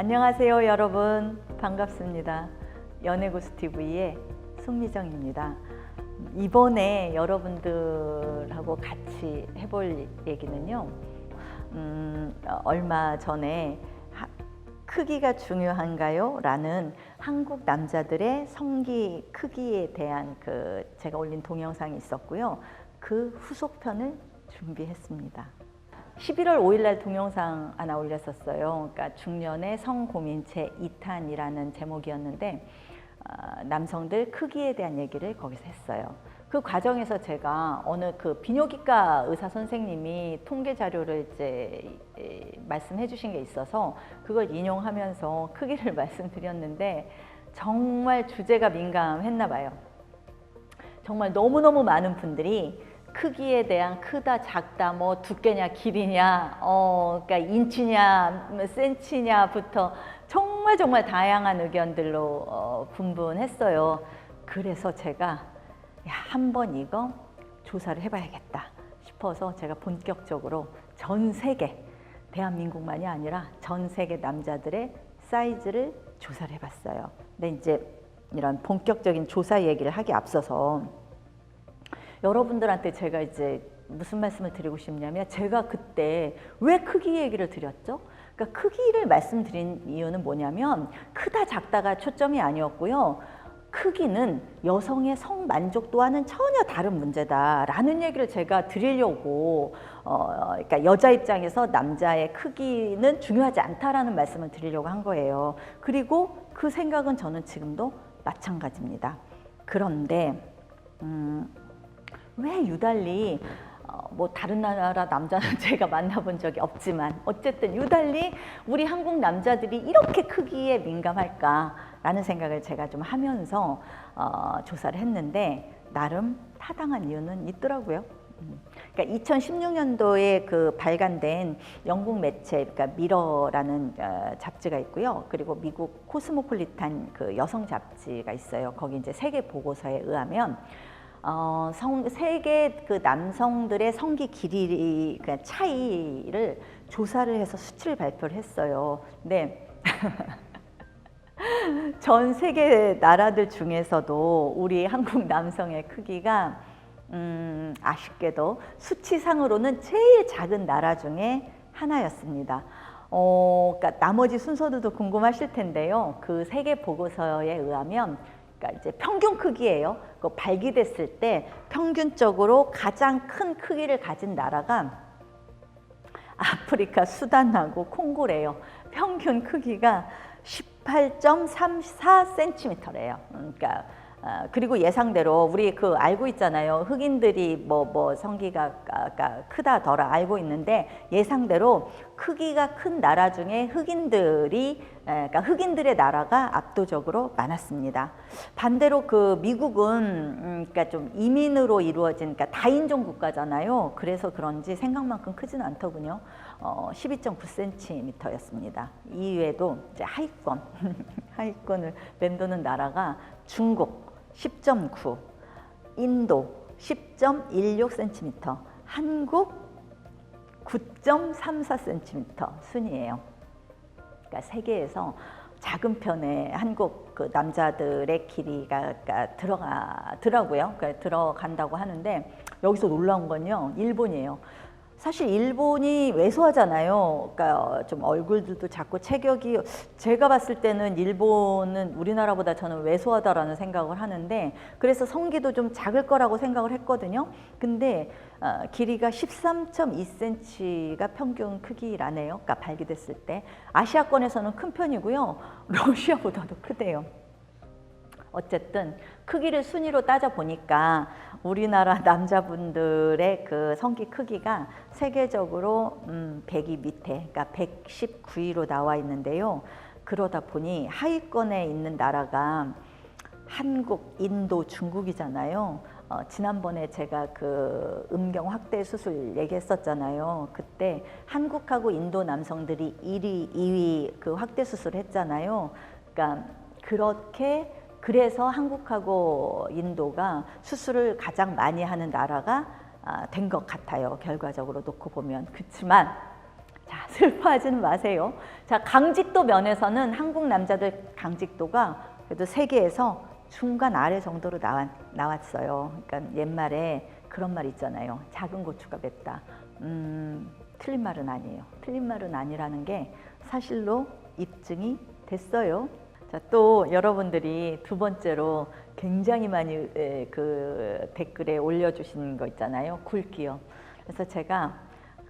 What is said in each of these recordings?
안녕하세요 여러분, 반갑습니다. 연애고수TV의 송미정입니다. 이번에 여러분들하고 같이 해볼 얘기는요, 얼마 전에 크기가 중요한가요? 라는 한국 남자들의 성기 크기에 대한 제가 올린 동영상이 있었고요. 그 후속편을 준비했습니다. 11월 5일 날 동영상 하나 올렸었어요. 그러니까 중년의 성고민체 2탄이라는 제목이었는데 남성들 크기에 대한 얘기를 거기서 했어요. 그 과정에서 제가 어느 비뇨기과 의사 선생님이 통계 자료를 이제 말씀해 주신 게 있어서 그걸 인용하면서 크기를 말씀드렸는데 정말 주제가 민감했나 봐요. 정말 너무너무 많은 분들이 크기에 대한 크다, 작다, 뭐 두께냐, 길이냐, 그러니까 인치냐, 센치냐부터 정말 다양한 의견들로 분분했어요. 그래서 제가 한번 이거 조사를 해봐야겠다 싶어서 제가 본격적으로 전 세계, 대한민국만이 아니라 전 세계 남자들의 사이즈를 조사를 해봤어요. 근데 이제 이런 본격적인 조사 얘기를 하기 앞서서 여러분들한테 제가 이제 무슨 말씀을 드리고 싶냐면, 제가 그때 왜 크기 얘기를 드렸죠? 그러니까 크기를 말씀드린 이유는 뭐냐면 크다 작다가 초점이 아니었고요. 크기는 여성의 성만족도와는 전혀 다른 문제다라는 얘기를 제가 드리려고 그러니까 여자 입장에서 남자의 크기는 중요하지 않다라는 말씀을 드리려고 한 거예요. 그리고 그 생각은 저는 지금도 마찬가지입니다. 그런데 왜 유달리 뭐 다른 나라 남자는 제가 만나본 적이 없지만 어쨌든 유달리 우리 한국 남자들이 이렇게 크기에 민감할까라는 생각을 제가 좀 하면서 조사를 했는데 나름 타당한 이유는 있더라고요. 그러니까 2016년도에 발간된 영국 매체, 그러니까 미러라는 잡지가 있고요. 그리고 미국 코스모폴리탄 여성 잡지가 있어요. 거기 이제 세계 보고서에 의하면 세계 남성들의 성기 길이 차이를 조사를 해서 수치를 발표를 했어요. 근데 전 세계 나라들 중에서도 우리 한국 남성의 크기가 아쉽게도 수치상으로는 제일 작은 나라 중에 하나였습니다. 그러니까 나머지 순서들도 궁금하실 텐데요. 그 세계 보고서에 의하면 그러니까 이제 평균 크기예요. 발기됐을 때 평균적으로 가장 큰 크기를 가진 나라가 아프리카 수단하고 콩고래요. 평균 크기가 18.34cm래요. 그러니까 그리고 예상대로 우리 알고 있잖아요. 흑인들이 뭐 성기가 크다 덜하 알고 있는데, 예상대로 크기가 큰 나라 중에 그러니까 흑인들의 나라가 압도적으로 많았습니다. 반대로 미국은 그러니까 좀 이민으로 이루어진 그러니까 다인종 국가잖아요. 그래서 그런지 생각만큼 크지는 않더군요. 12.9cm였습니다. 이외에도 이제 하위권 하위권을 맴도는 나라가 중국 10.9, 인도 10.16cm, 한국 9.34cm 순이에요. 그러니까 세계에서 작은 편에 한국 남자들의 길이가 들어가더라고요. 그러니까 들어간다고 하는데, 여기서 놀라운 건요, 일본이에요. 사실 일본이 왜소하잖아요. 그러니까 좀 얼굴들도 작고 체격이, 제가 봤을 때는 일본은 우리나라보다 저는 왜소하다라는 생각을 하는데, 그래서 성기도 좀 작을 거라고 생각을 했거든요. 근데 길이가 13.2cm가 평균 크기라네요. 그러니까 발기됐을 때. 아시아권에서는 큰 편이고요. 러시아보다도 크대요. 어쨌든 크기를 순위로 따져보니까 우리나라 남자분들의 성기 크기가 세계적으로 100위 밑에, 그러니까 119위로 나와 있는데요. 그러다 보니 하위권에 있는 나라가 한국, 인도, 중국이잖아요. 지난번에 제가 음경 확대 수술 얘기했었잖아요. 그때 한국하고 인도 남성들이 1위, 2위 확대 수술을 했잖아요. 그러니까 그래서 한국하고 인도가 수술을 가장 많이 하는 나라가 된 것 같아요. 결과적으로 놓고 보면. 그렇지만 자, 슬퍼하지는 마세요. 자, 강직도 면에서는 한국 남자들 강직도가 그래도 세계에서 중간 아래 정도로 나왔어요. 그러니까 옛말에 그런 말 있잖아요. 작은 고추가 맵다. 틀린 말은 아니에요. 틀린 말은 아니라는 게 사실로 입증이 됐어요. 자, 또 여러분들이 두 번째로 굉장히 많이 그 댓글에 올려주신 거 있잖아요. 굵기요. 그래서 제가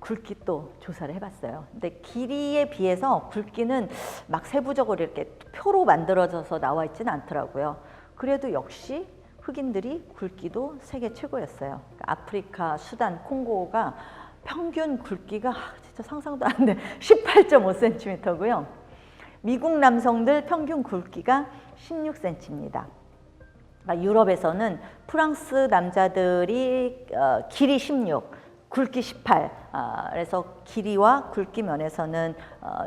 굵기 또 조사를 해봤어요. 근데 길이에 비해서 굵기는 막 세부적으로 이렇게 표로 만들어져서 나와 있지는 않더라고요. 그래도 역시 흑인들이 굵기도 세계 최고였어요. 그러니까 아프리카, 수단, 콩고가 평균 굵기가 진짜 상상도 안 돼. 18.5cm고요. 미국 남성들 평균 굵기가 16cm입니다. 유럽에서는 프랑스 남자들이 길이 16, 굵기 18. 그래서 길이와 굵기 면에서는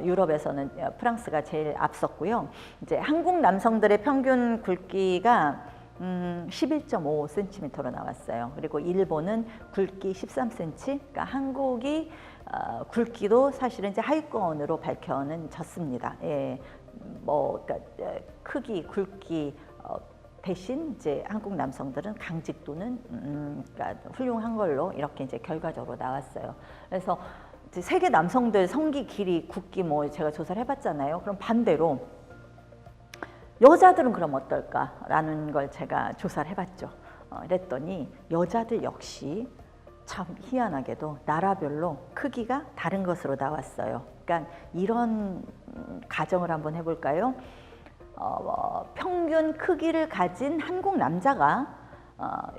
유럽에서는 프랑스가 제일 앞섰고요. 이제 한국 남성들의 평균 굵기가 11.5cm로 나왔어요. 그리고 일본은 굵기 13cm. 그러니까 한국이 굵기도 사실은 이제 하위권으로 밝혀는 졌습니다. 예, 뭐 그러니까 크기, 굵기 대신 이제 한국 남성들은 강직도는 그러니까 훌륭한 걸로 이렇게 이제 결과적으로 나왔어요. 그래서 이제 세계 남성들 성기 길이, 굵기 뭐 제가 조사를 해봤잖아요. 그럼 반대로 여자들은 그럼 어떨까라는 걸 제가 조사를 해봤죠. 그랬더니 여자들 역시 참 희한하게도 나라별로 크기가 다른 것으로 나왔어요. 그러니까 이런 가정을 한번 해볼까요? 평균 크기를 가진 한국 남자가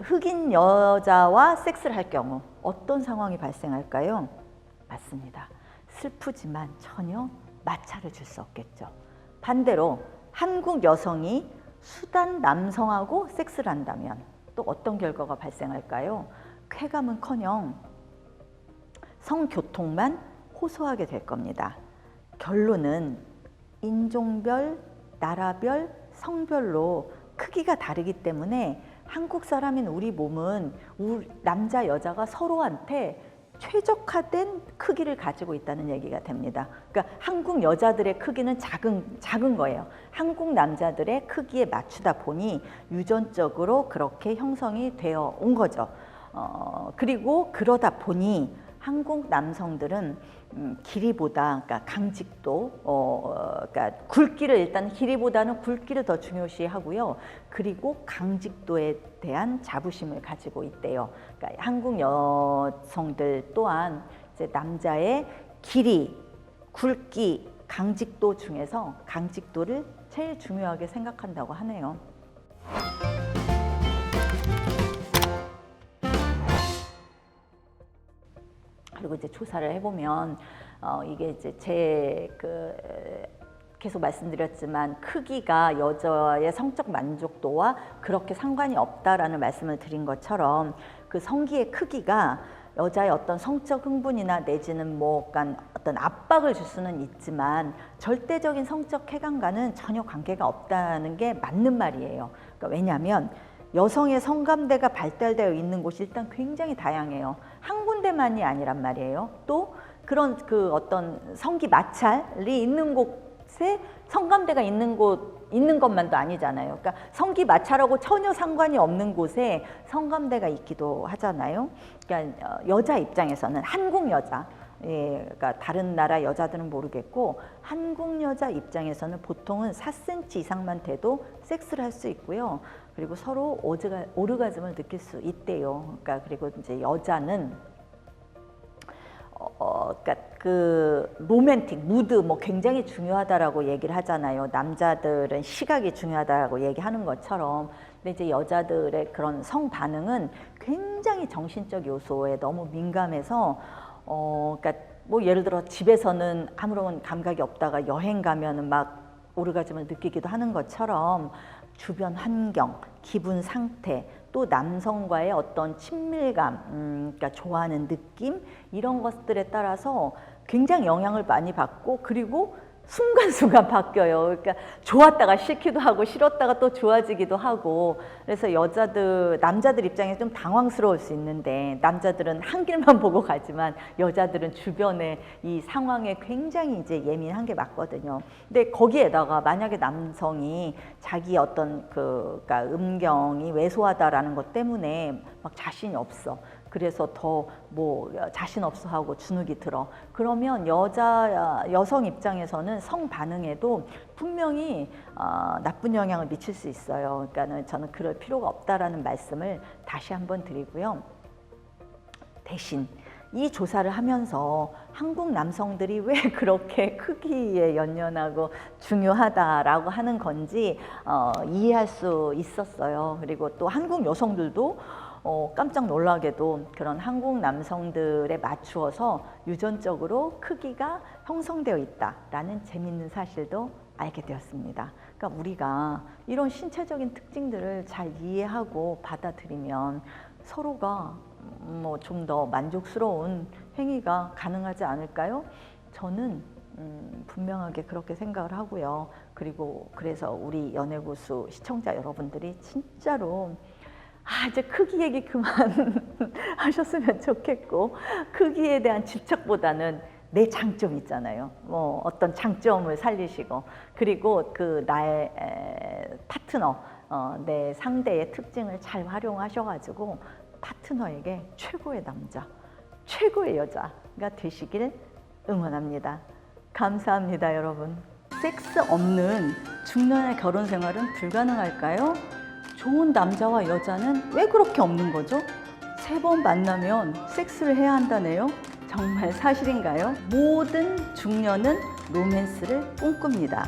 흑인 여자와 섹스를 할 경우 어떤 상황이 발생할까요? 맞습니다. 슬프지만 전혀 마찰을 줄 수 없겠죠. 반대로 한국 여성이 수단 남성하고 섹스를 한다면 또 어떤 결과가 발생할까요? 쾌감은커녕 성교통만 호소하게 될 겁니다. 결론은 인종별, 나라별, 성별로 크기가 다르기 때문에 한국 사람인 우리 몸은 남자, 여자가 서로한테 최적화된 크기를 가지고 있다는 얘기가 됩니다. 그러니까 한국 여자들의 크기는 작은 거예요. 한국 남자들의 크기에 맞추다 보니 유전적으로 그렇게 형성이 되어 온 거죠. 그리고 그러다 보니 한국 남성들은 길이보다 그러니까 강직도, 그러니까 굵기를 일단 길이보다는 굵기를 더 중요시하고요. 그리고 강직도에 대한 자부심을 가지고 있대요. 그러니까 한국 여성들 또한 이제 남자의 길이, 굵기, 강직도 중에서 강직도를 제일 중요하게 생각한다고 하네요. 그리고 이제 조사를 해보면 이게 이제 계속 말씀드렸지만 크기가 여자의 성적 만족도와 그렇게 상관이 없다라는 말씀을 드린 것처럼 그 성기의 크기가 여자의 어떤 성적 흥분이나 내지는 뭐 어떤 압박을 줄 수는 있지만 절대적인 성적 쾌감과는 전혀 관계가 없다는 게 맞는 말이에요. 그러니까 왜냐하면 여성의 성감대가 발달되어 있는 곳이 일단 굉장히 다양해요. 한 군데만이 아니란 말이에요. 또 그런 어떤 성기 마찰이 있는 곳에 성감대가 있는 것만도 아니잖아요. 그러니까 성기 마찰하고 전혀 상관이 없는 곳에 성감대가 있기도 하잖아요. 그러니까 여자 입장에서는 한국 여자, 그러니까 다른 나라 여자들은 모르겠고 한국 여자 입장에서는 보통은 4cm 이상만 돼도 섹스를 할 수 있고요. 그리고 서로 오르가즘을 느낄 수 있대요. 그러니까 그리고 이제 여자는 그러니까 그 로맨틱 무드 뭐 굉장히 중요하다라고 얘기를 하잖아요. 남자들은 시각이 중요하다라고 얘기하는 것처럼, 근데 이제 여자들의 그런 성 반응은 굉장히 정신적 요소에 너무 민감해서 그러니까 뭐 예를 들어 집에서는 아무런 감각이 없다가 여행 가면은 막 오르가즘을 느끼기도 하는 것처럼 주변 환경, 기분 상태, 또 남성과의 어떤 친밀감, 그러니까 좋아하는 느낌 이런 것들에 따라서 굉장히 영향을 많이 받고, 그리고 순간순간 바뀌어요. 그러니까 좋았다가 싫기도 하고 싫었다가 또 좋아지기도 하고 그래서 남자들 입장에 좀 당황스러울 수 있는데 남자들은 한 길만 보고 가지만 여자들은 주변의 이 상황에 굉장히 이제 예민한 게 맞거든요. 근데 거기에다가 만약에 남성이 자기 어떤 그러니까 음경이 왜소하다라는 것 때문에 막 자신이 없어. 그래서 더 뭐 자신 없어 하고 주눅이 들어. 그러면 여성 입장에서는 성 반응에도 분명히 나쁜 영향을 미칠 수 있어요. 그러니까 저는 그럴 필요가 없다라는 말씀을 다시 한번 드리고요. 대신 이 조사를 하면서 한국 남성들이 왜 그렇게 크기에 연연하고 중요하다라고 하는 건지 이해할 수 있었어요. 그리고 또 한국 여성들도 깜짝 놀라게도 그런 한국 남성들에 맞추어서 유전적으로 크기가 형성되어 있다라는 재미있는 사실도 알게 되었습니다. 그러니까 우리가 이런 신체적인 특징들을 잘 이해하고 받아들이면 서로가 뭐 좀 더 만족스러운 행위가 가능하지 않을까요? 저는 분명하게 그렇게 생각을 하고요. 그리고 그래서 우리 연애고수 시청자 여러분들이 진짜로 이제 크기 얘기 그만 하셨으면 좋겠고 크기에 대한 집착보다는 내 장점 있잖아요. 뭐 어떤 장점을 살리시고 그리고 그 나의 파트너, 내 상대의 특징을 잘 활용하셔가지고 파트너에게 최고의 남자, 최고의 여자가 되시길 응원합니다. 감사합니다, 여러분. 섹스 없는 중년의 결혼 생활은 불가능할까요? 좋은 남자와 여자는 왜 그렇게 없는 거죠? 3번 만나면 섹스를 해야 한다네요? 정말 사실인가요? 모든 중년은 로맨스를 꿈꿉니다.